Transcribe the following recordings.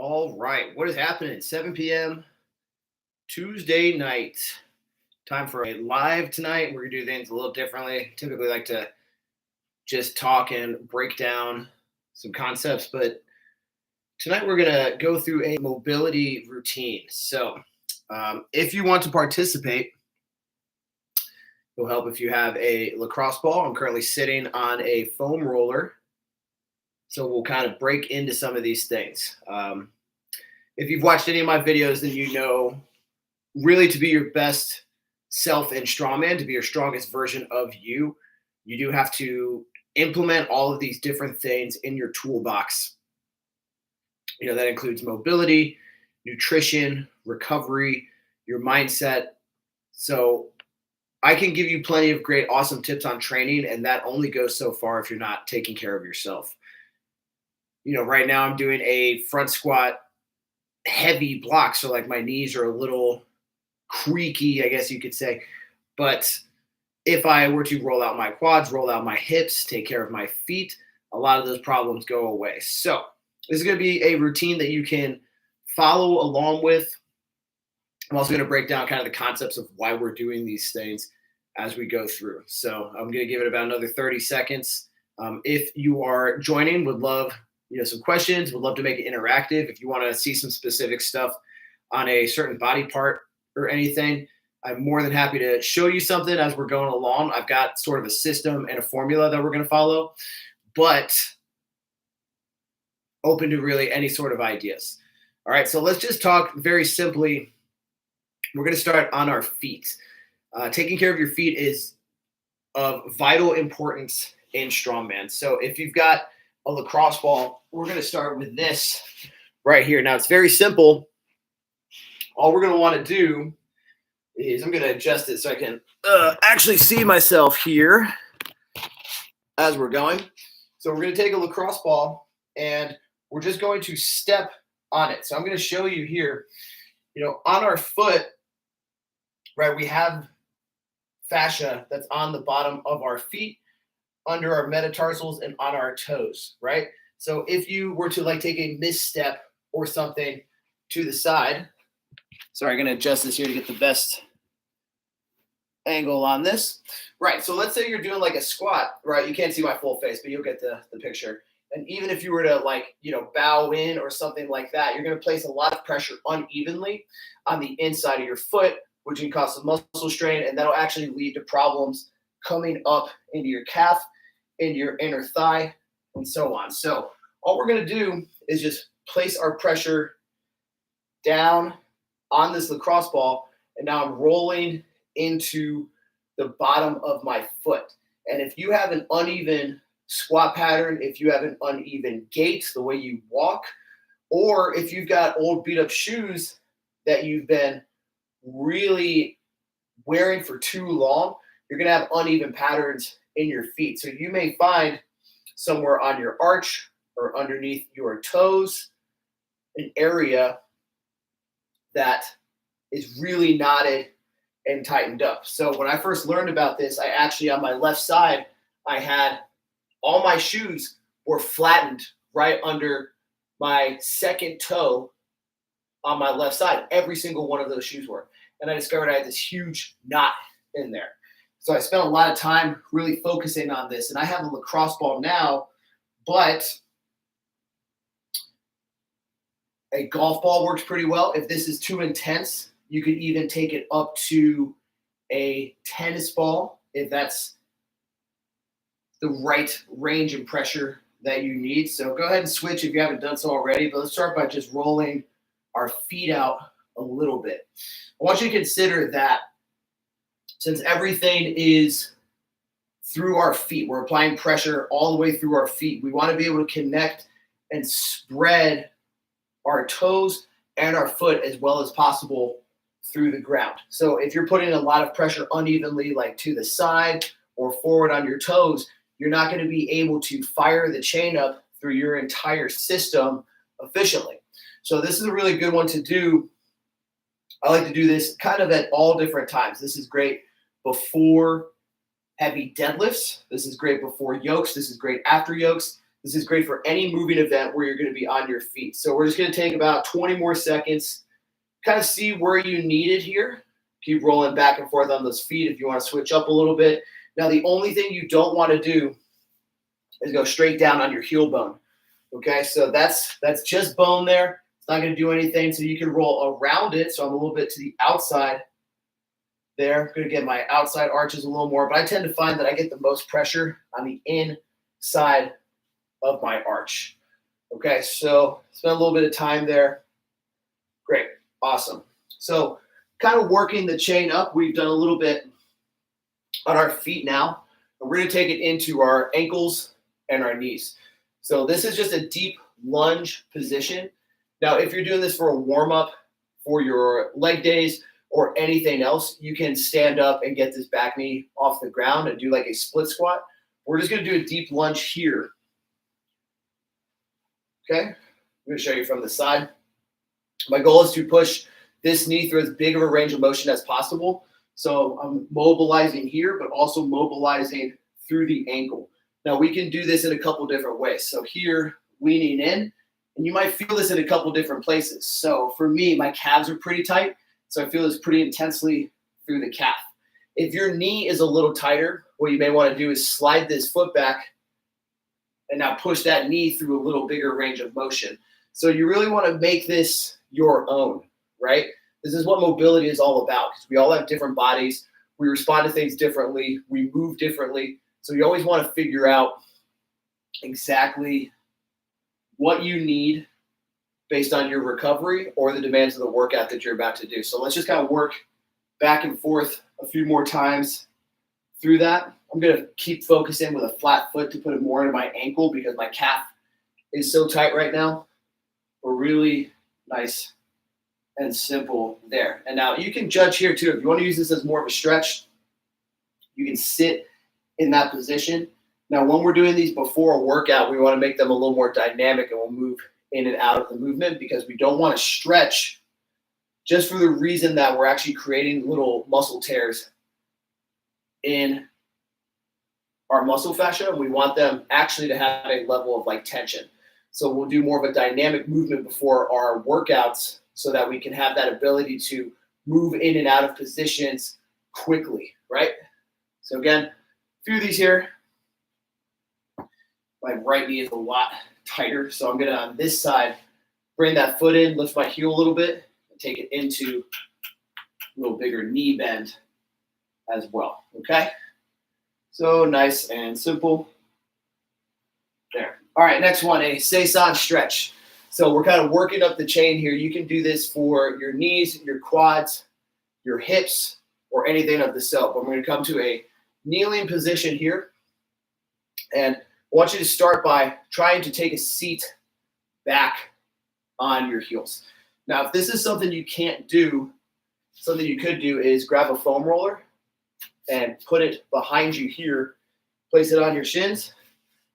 All right. What is happening? 7 p.m. Tuesday night. Time for a live tonight. We're going to do things a little differently. Typically like to just talk and break down some concepts, but tonight we're going to go through a mobility routine. So if you want to participate, it'll help if you have a lacrosse ball. I'm currently sitting on a foam roller. So we'll kind of break into some of these things. If you've watched any of my videos, then you know really to be your best self in Strongman, to be your strongest version of you, you do have to implement all of these different things in your toolbox. You know, that includes mobility, nutrition, recovery, your mindset. So I can give you plenty of great, awesome tips on training, and that only goes so far if you're not taking care of yourself. You know, right now I'm doing a front squat heavy block. So like my knees are a little creaky, I guess you could say. But if I were to roll out my quads, roll out my hips, take care of my feet, a lot of those problems go away. So this is going to be a routine that you can follow along with. I'm also going to break down kind of the concepts of why we're doing these things as we go through. So I'm going to give it about another 30 seconds. If you are joining, would love some questions, would love to make it interactive. If you want to see some specific stuff on a certain body part or anything, I'm more than happy to show you something as we're going along. I've got sort of a system and a formula that we're going to follow, but open to really any sort of ideas. All right, so let's just talk very simply. We're going to start on our feet. Taking care of your feet is of vital importance in Strongman. So if you've got a lacrosse ball, we're going to start with this right here. Now, it's very simple. All we're going to want to do is I'm going to adjust it so I can actually see myself here as we're going. So we're going to take a lacrosse ball and we're just going to step on it. So I'm going to show you here, on our foot, right, we have fascia that's on the bottom of our feet, under our metatarsals, and on our toes, right? So if you were to take a misstep or something to the side, sorry, I'm going to adjust this here to get the best angle on this. Right, so let's say you're doing a squat, right? You can't see my full face, but you'll get the picture. And even if you were to bow in or something like that, you're going to place a lot of pressure unevenly on the inside of your foot, which can cause some muscle strain, and that'll actually lead to problems coming up into your calf, into your inner thigh, and so on. So all we're going to do is just place our pressure down on this lacrosse ball, and now I'm rolling into the bottom of my foot. And if you have an uneven squat pattern, if you have an uneven gait, the way you walk, or if you've got old beat up shoes that you've been really wearing for too long, you're going to have uneven patterns in your feet. So you may find somewhere on your arch or underneath your toes an area that is really knotted and tightened up. So when I first learned about this, I actually, on my left side, I had all my shoes were flattened right under my second toe on my left side. Every single one of those shoes were. And I discovered I had this huge knot in there. So I spent a lot of time really focusing on this. And I have a lacrosse ball now, but a golf ball works pretty well. If this is too intense, you could even take it up to a tennis ball if that's the right range and pressure that you need. So go ahead and switch if you haven't done so already. But let's start by just rolling our feet out a little bit. I want you to consider that since everything is through our feet, we're applying pressure all the way through our feet. We want to be able to connect and spread our toes and our foot as well as possible through the ground. So if you're putting a lot of pressure unevenly, like to the side or forward on your toes, you're not going to be able to fire the chain up through your entire system efficiently. So this is a really good one to do. I like to do this kind of at all different times. This is great before heavy deadlifts. This is great before yokes. This is great after yokes. This is great for any moving event where you're going to be on your feet. So we're just going to take about 20 more seconds, kind of see where you need it here. Keep rolling back and forth on those feet if you want to switch up a little bit. Now, the only thing you don't want to do is go straight down on your heel bone. Okay, so that's just bone there. It's not going to do anything, so you can roll around it. So I'm a little bit to the outside there. I'm going to get my outside arches a little more, but I tend to find that I get the most pressure on the inside of my arch. Okay, so spend a little bit of time there. Great, awesome. So kind of working the chain up. We've done a little bit on our feet now, and we're going to take it into our ankles and our knees. So this is just a deep lunge position. Now, if you're doing this for a warm-up for your leg days or anything else, you can stand up and get this back knee off the ground and do like a split squat. We're just going to do a deep lunge here. Okay, I'm going to show you from the side. My goal is to push this knee through as big of a range of motion as possible. So I'm mobilizing here, but also mobilizing through the ankle. Now we can do this in a couple different ways. So here, leaning in, and you might feel this in a couple different places. So for me, my calves are pretty tight, so I feel this pretty intensely through the calf. If your knee is a little tighter, what you may want to do is slide this foot back and now push that knee through a little bigger range of motion. So you really want to make this your own, right? This is what mobility is all about, because we all have different bodies. We respond to things differently. We move differently. So you always want to figure out exactly what you need based on your recovery or the demands of the workout that you're about to do. So let's just kind of work back and forth a few more times through that. I'm going to keep focusing with a flat foot to put it more into my ankle because my calf is so tight right now. We're really nice and simple there. And now you can judge here too. If you want to use this as more of a stretch, you can sit in that position. Now, when we're doing these before a workout, we want to make them a little more dynamic, and we'll move in and out of the movement because we don't want to stretch just for the reason that we're actually creating little muscle tears in our muscle fascia. We want them actually to have a level of like tension. So we'll do more of a dynamic movement before our workouts so that we can have that ability to move in and out of positions quickly, right? So again, a few of these here. My right knee is a lot tighter, so I'm going to, on this side, bring that foot in, lift my heel a little bit, and take it into a little bigger knee bend as well, okay? So nice and simple. There. All right, next one, a Seisan stretch. So we're kind of working up the chain here. You can do this for your knees, your quads, your hips, or anything of the sort. But we're going to come to a kneeling position here. And I want you to start by trying to take a seat back on your heels. Now, if this is something you can't do, something you could do is grab a foam roller and put it behind you here, place it on your shins,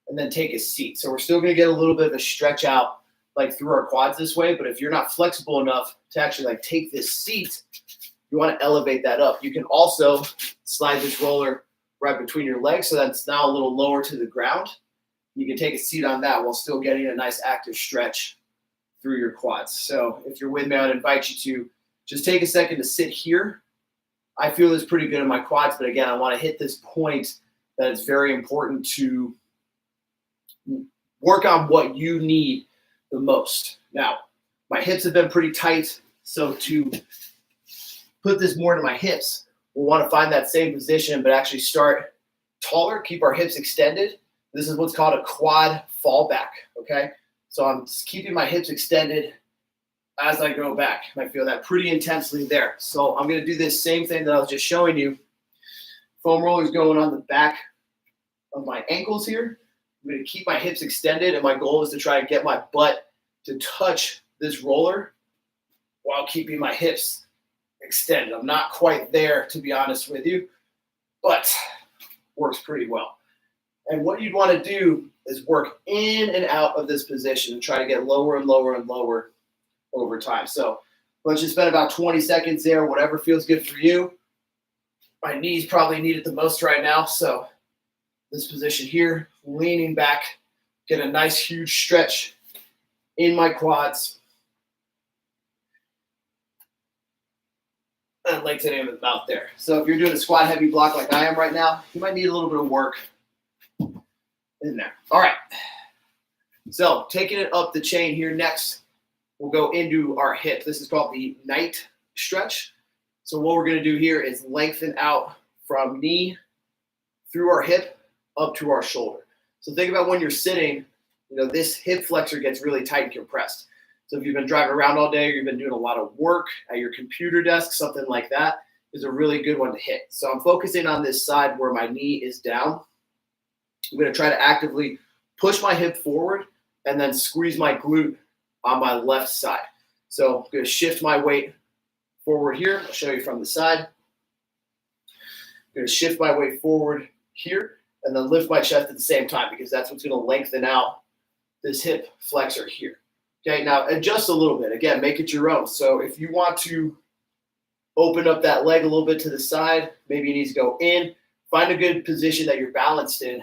and then take a seat. So we're still going to get a little bit of a stretch out like through our quads this way, but if you're not flexible enough to actually like take this seat, you want to elevate that up. You can also slide this roller right between your legs so that it's now a little lower to the ground. You can take a seat on that while still getting a nice active stretch through your quads. So if you're with me, I'd invite you to just take a second to sit here. I feel this pretty good in my quads, but again, I want to hit this point that it's very important to work on what you need the most. Now, my hips have been pretty tight, so to put this more into my hips, we'll want to find that same position, but actually start taller, keep our hips extended. This is what's called a quad fallback, okay? So I'm keeping my hips extended as I go back. I feel that pretty intensely there. So I'm going to do this same thing that I was just showing you. Foam rollers going on the back of my ankles here. I'm going to keep my hips extended, and my goal is to try and get my butt to touch this roller while keeping my hips extended. I'm not quite there, to be honest with you, but works pretty well. And what you'd want to do is work in and out of this position and try to get lower and lower and lower over time. So let's just spend about 20 seconds there, whatever feels good for you. My knees probably need it the most right now, so this position here, leaning back Get a nice huge stretch in my quads. And lengthening about there. So if you're doing a squat heavy block like I am right now, you might need a little bit of work in there. All right. So taking it up the chain here next, we'll go into our hip. This is called the night stretch. So what we're going to do here is lengthen out from knee through our hip up to our shoulder. So think about when you're sitting, this hip flexor gets really tight and compressed. So if you've been driving around all day or you've been doing a lot of work at your computer desk, something like that is a really good one to hit. So I'm focusing on this side where my knee is down. I'm going to try to actively push my hip forward and then squeeze my glute on my left side. So I'm going to shift my weight forward here. I'll show you from the side. I'm going to shift my weight forward here and then lift my chest at the same time because that's what's going to lengthen out this hip flexor here. Okay, now adjust a little bit. Again, make it your own. So if you want to open up that leg a little bit to the side, maybe it needs to go in. Find a good position that you're balanced in,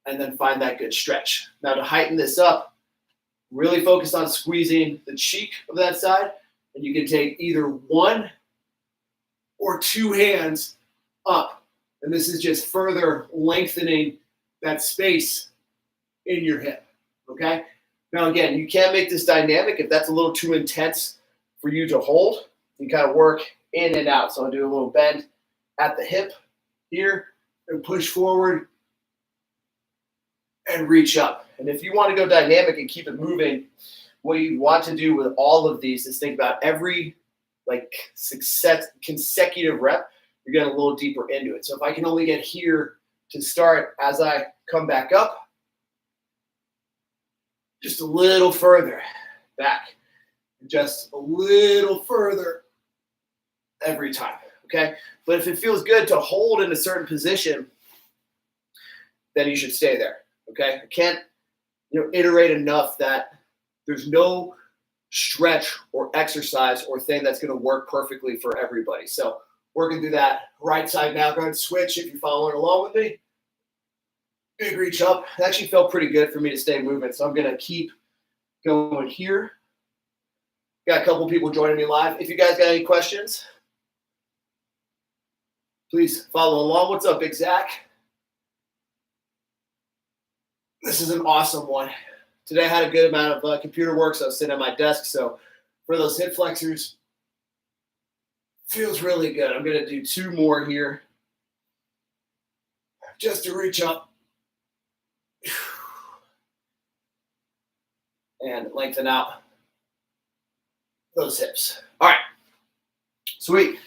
and then find that good stretch. Now to heighten this up, really focus on squeezing the cheek of that side, and you can take either one or two hands up. And this is just further lengthening that space in your hip, okay? Now, again, you can make this dynamic. If that's a little too intense for you to hold, you kind of work in and out. So I'll do a little bend at the hip here and push forward and reach up. And if you want to go dynamic and keep it moving, what you want to do with all of these is think about every consecutive rep, you're getting a little deeper into it. So if I can only get here to start as I come back up, just a little further back, just a little further every time, okay? But if it feels good to hold in a certain position, then you should stay there, okay? I can't, iterate enough that there's no stretch or exercise or thing that's going to work perfectly for everybody. So working through that right side now. Go ahead and switch if you're following along with me. Big reach up. It actually felt pretty good for me to stay moving, so I'm going to keep going here. Got a couple people joining me live. If you guys got any questions, please follow along. What's up, Big Zach? This is an awesome one. Today I had a good amount of computer work, so I was sitting at my desk. So for those hip flexors, feels really good. I'm going to do two more here just to reach up and lengthen out those hips. All right, sweet.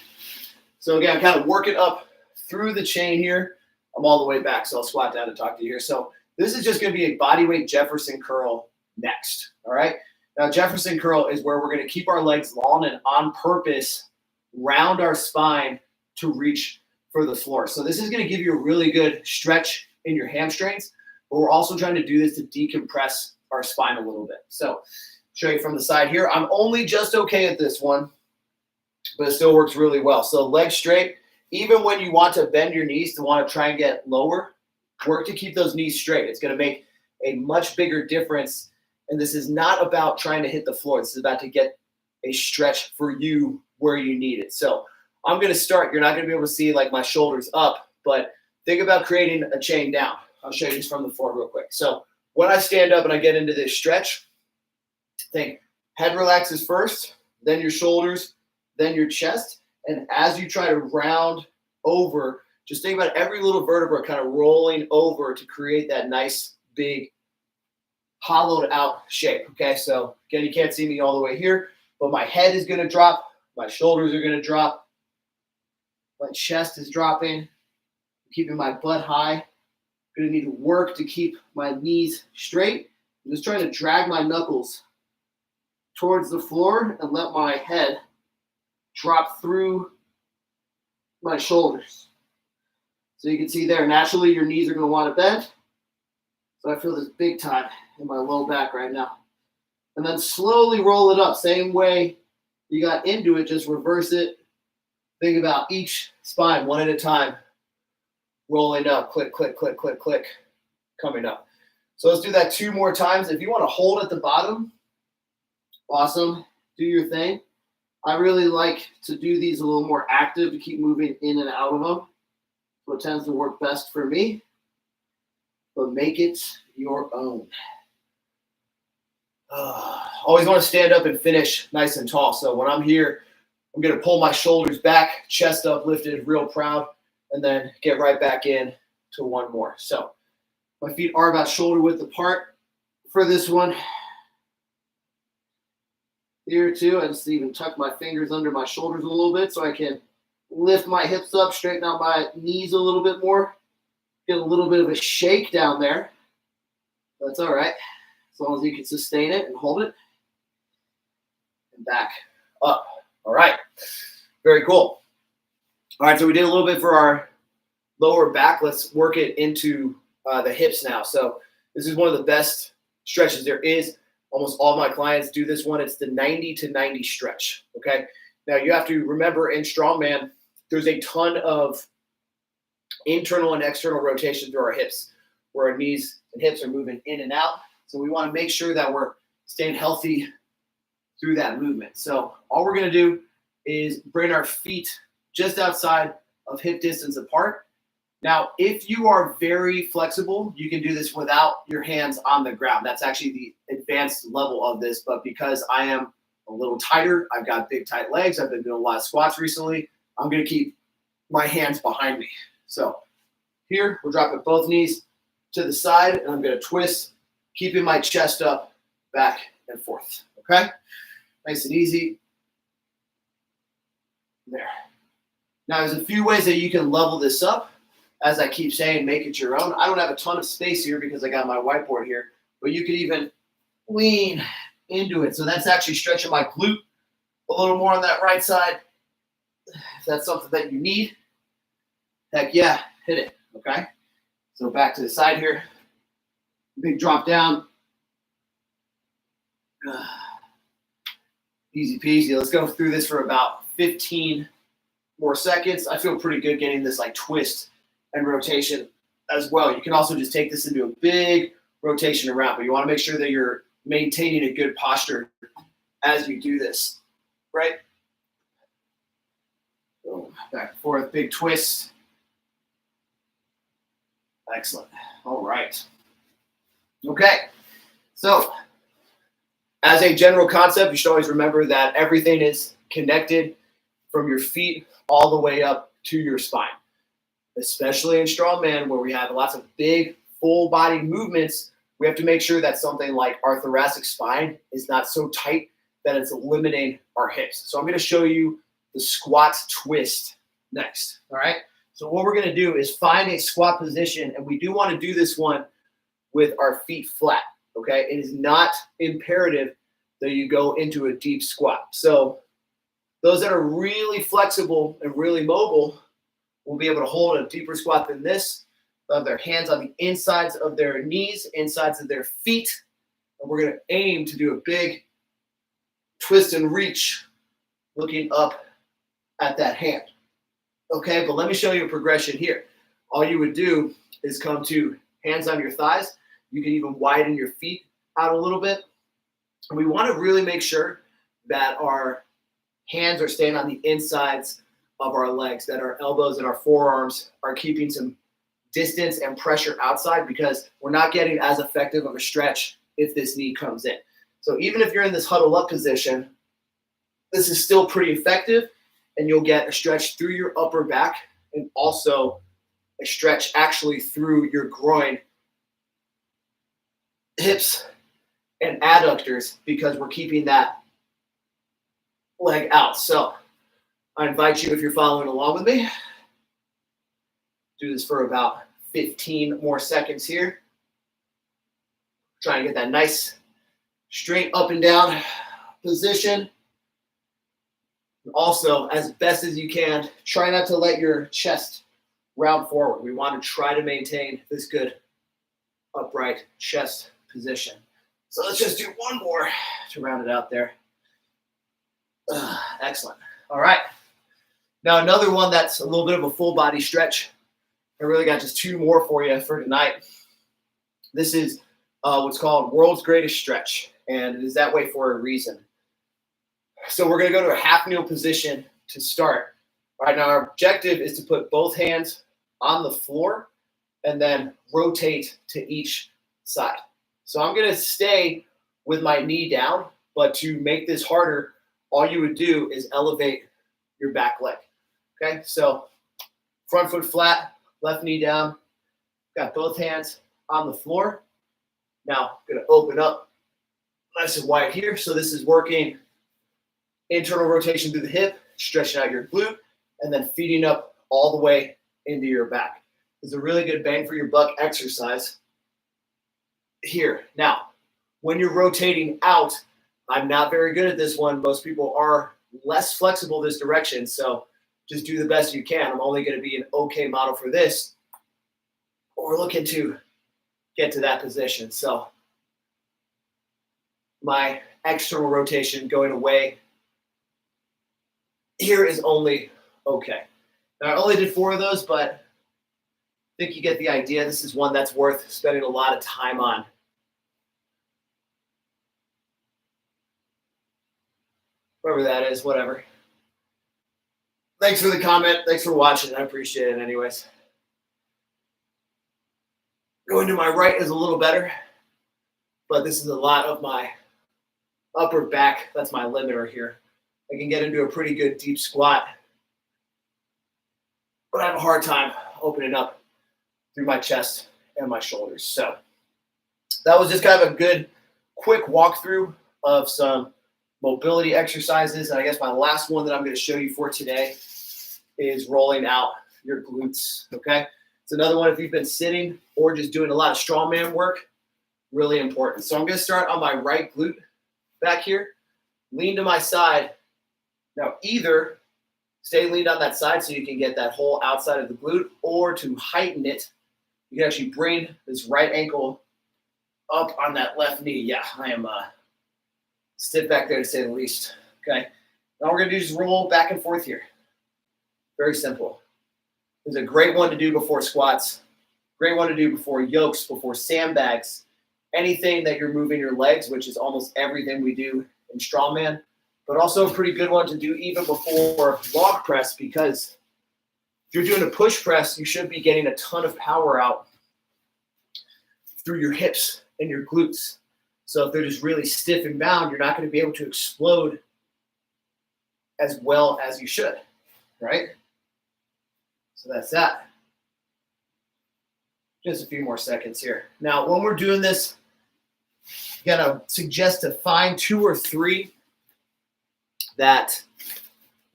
So again, I'm kind of working up through the chain here. I'm all the way back, so I'll squat down and talk to you here. So this is just going to be a bodyweight Jefferson curl next, all right? Now, Jefferson curl is where we're going to keep our legs long and on purpose round our spine to reach for the floor. So this is going to give you a really good stretch in your hamstrings, but we're also trying to do this to decompress our spine a little bit. So show you from the side here. I'm only just okay at this one, but it still works really well. So legs straight. Even when you want to bend your knees to want to try and get lower, work to keep those knees straight. It's going to make a much bigger difference. And this is not about trying to hit the floor. This is about to get a stretch for you where you need it. So I'm going to start. You're not going to be able to see like my shoulders up, but think about creating a chain down. I'll show you this from the floor real quick. So when I stand up and I get into this stretch, think head relaxes first, then your shoulders, then your chest. And as you try to round over, just think about every little vertebra kind of rolling over to create that nice, big, hollowed out shape. Okay, so again, you can't see me all the way here, but my head is going to drop. My shoulders are going to drop. My chest is dropping. I'm keeping my butt high. I'm going to need to work to keep my knees straight. I'm just trying to drag my knuckles towards the floor and let my head drop through my shoulders. So you can see there, naturally your knees are going to want to bend. So I feel this big time in my low back right now. And then slowly roll it up. Same way you got into it, just reverse it. Think about each spine one at a time. Rolling up, click, click, click, click, click, coming up. So let's do that 2 more times. If you want to hold at the bottom, awesome. Do your thing. I really like to do these a little more active to keep moving in and out of them. So it tends to work best for me. But make it your own. Always want to stand up and finish nice and tall. So when I'm here, I'm going to pull my shoulders back, chest up, lifted, real proud, and then get right back in to one more. So my feet are about shoulder width apart for this one. Here too, I just even tuck my fingers under my shoulders a little bit so I can lift my hips up, straighten out my knees a little bit more. Get a little bit of a shake down there. That's all right, as long as you can sustain it and hold it. And back up. All right, very cool. All right, so we did a little bit for our lower back. Let's work it into the hips now. So this is one of the best stretches there is. Almost all my clients do this one. It's the 90 to 90 stretch, okay? Now, you have to remember in Strongman, there's a ton of internal and external rotation through our hips, where our knees and hips are moving in and out. So we want to make sure that we're staying healthy through that movement. So all we're going to do is bring our feet just outside of hip distance apart. Now, if you are very flexible, you can do this without your hands on the ground. That's actually the advanced level of this. But because I am a little tighter, I've got big, tight legs, I've been doing a lot of squats recently, I'm going to keep my hands behind me. So here, we're dropping both knees to the side, and I'm going to twist, keeping my chest up, back and forth. Okay? Nice and easy. There. Now, there's a few ways that you can level this up. As I keep saying, make it your own. I don't have a ton of space here because I got my whiteboard here, but you could even lean into it. So that's actually stretching my glute a little more on that right side. If that's something that you need, heck yeah, hit it, okay? So back to the side here. Big drop down. Easy peasy. Let's go through this for about 15 more seconds. I feel pretty good getting this like twist and rotation as well. You can also just take this into a big rotation around, but you want to make sure that you're maintaining a good posture as you do this, right? So back and forth, big twist. Excellent. All right. Okay. So as a general concept, you should always remember that everything is connected from your feet all the way up to your spine. Especially in Strongman, where we have lots of big, full-body movements, we have to make sure that something like our thoracic spine is not so tight that it's eliminating our hips. So I'm going to show you the squat twist next, all right? So what we're going to do is find a squat position, and we do want to do this one with our feet flat, okay? It is not imperative that you go into a deep squat. So those that are really flexible and really mobile will be able to hold a deeper squat than this. They'll have their hands on the insides of their knees, insides of their feet. And we're going to aim to do a big twist and reach looking up at that hand. Okay, but let me show you a progression here. All you would do is come to hands on your thighs. You can even widen your feet out a little bit. And we want to really make sure that our hands are staying on the insides of our legs, that our elbows and our forearms are keeping some distance and pressure outside, because we're not getting as effective of a stretch if this knee comes in. So even if you're in this huddle up position, this is still pretty effective, and you'll get a stretch through your upper back and also a stretch actually through your groin, hips, and adductors, because we're keeping that leg out. So I invite you, if you're following along with me, do this for about 15 more seconds here. Try and get that nice straight up and down position. Also, as best as you can, try not to let your chest round forward. We want to try to maintain this good upright chest position. So let's just do one more to round it out there. Excellent. All right. Now, another one that's a little bit of a full body stretch. I really got just 2 more for you for tonight. This is what's called world's greatest stretch. And it is that way for a reason. So we're going to go to a half kneel position to start. All right, now our objective is to put both hands on the floor and then rotate to each side. So I'm going to stay with my knee down, but to make this harder, all you would do is elevate your back leg. Okay, so front foot flat, left knee down, got both hands on the floor. Now I'm going to open up nice and wide here. So this is working internal rotation through the hip, stretching out your glute, and then feeding up all the way into your back. It's a really good bang for your buck exercise here. Now, when you're rotating out, I'm not very good at this one. Most people are less flexible this direction, so just do the best you can. I'm only going to be an okay model for this. But we're looking to get to that position. So my external rotation going away here is only okay. Now, I only did 4 of those, but I think you get the idea. This is one that's worth spending a lot of time on. Whoever that is, whatever. Thanks for the comment. Thanks for watching. I appreciate it anyways. Going to my right is a little better, but this is a lot of my upper back. That's my limiter here. I can get into a pretty good deep squat, but I have a hard time opening up through my chest and my shoulders. So that was just kind of a good quick walkthrough of some mobility exercises. And I guess my last one that I'm going to show you for today is rolling out your glutes. Okay. It's another one if you've been sitting or just doing a lot of strongman work, really important. So I'm going to start on my right glute back here, lean to my side. Now, either stay leaned on that side so you can get that whole outside of the glute, or to heighten it, you can actually bring this right ankle up on that left knee. Yeah, I am stiff back there to say the least. Okay. Now we're going to just roll back and forth here. Very simple. It's a great one to do before squats. Great one to do before yokes, before sandbags, anything that you're moving your legs, which is almost everything we do in strongman. But also a pretty good one to do even before log press, because if you're doing a push press, you should be getting a ton of power out through your hips and your glutes. So if they're just really stiff and bound, you're not going to be able to explode as well as you should, right? So that's that. Just a few more seconds here. Now, when we're doing this, you gotta suggest to find 2 or 3 that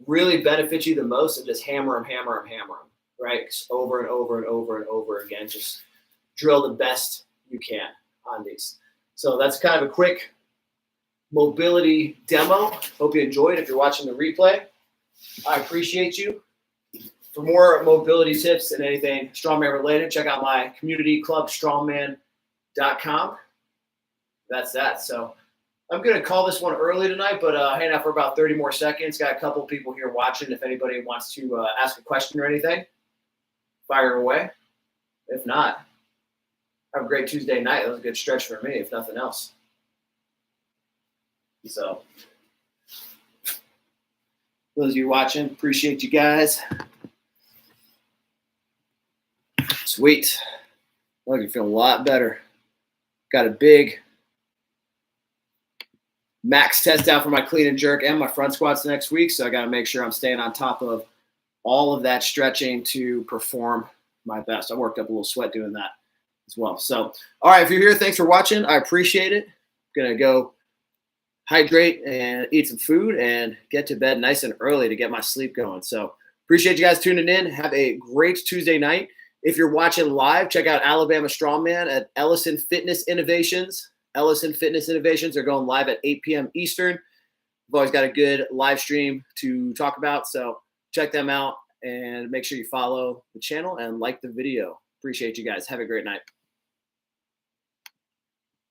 really benefit you the most, and just hammer them, right? Just over and over and over and over again. Just drill the best you can on these. So that's kind of a quick mobility demo. Hope you enjoyed. If you're watching the replay, I appreciate you. For more mobility tips and anything strongman related, check out my community club, strongman.com. That's that. So I'm going to call this one early tonight, but hang out for about 30 more seconds. Got a couple people here watching. If anybody wants to ask a question or anything, fire away. If not, have a great Tuesday night. That was a good stretch for me, if nothing else. So those of you watching, appreciate you guys. Sweet. Look, you're feeling a lot better. Got a big max test out for my clean and jerk and my front squats next week. So I got to make sure I'm staying on top of all of that stretching to perform my best. I worked up a little sweat doing that as well. So, all right, if you're here, thanks for watching. I appreciate it. I'm going to go hydrate and eat some food and get to bed nice and early to get my sleep going. So appreciate you guys tuning in. Have a great Tuesday night. If you're watching live, check out Alabama Strongman at Ellison Fitness Innovations. Ellison Fitness Innovations are going live at 8 p.m. Eastern. We've always got a good live stream to talk about, so check them out and make sure you follow the channel and like the video. Appreciate you guys. Have a great night.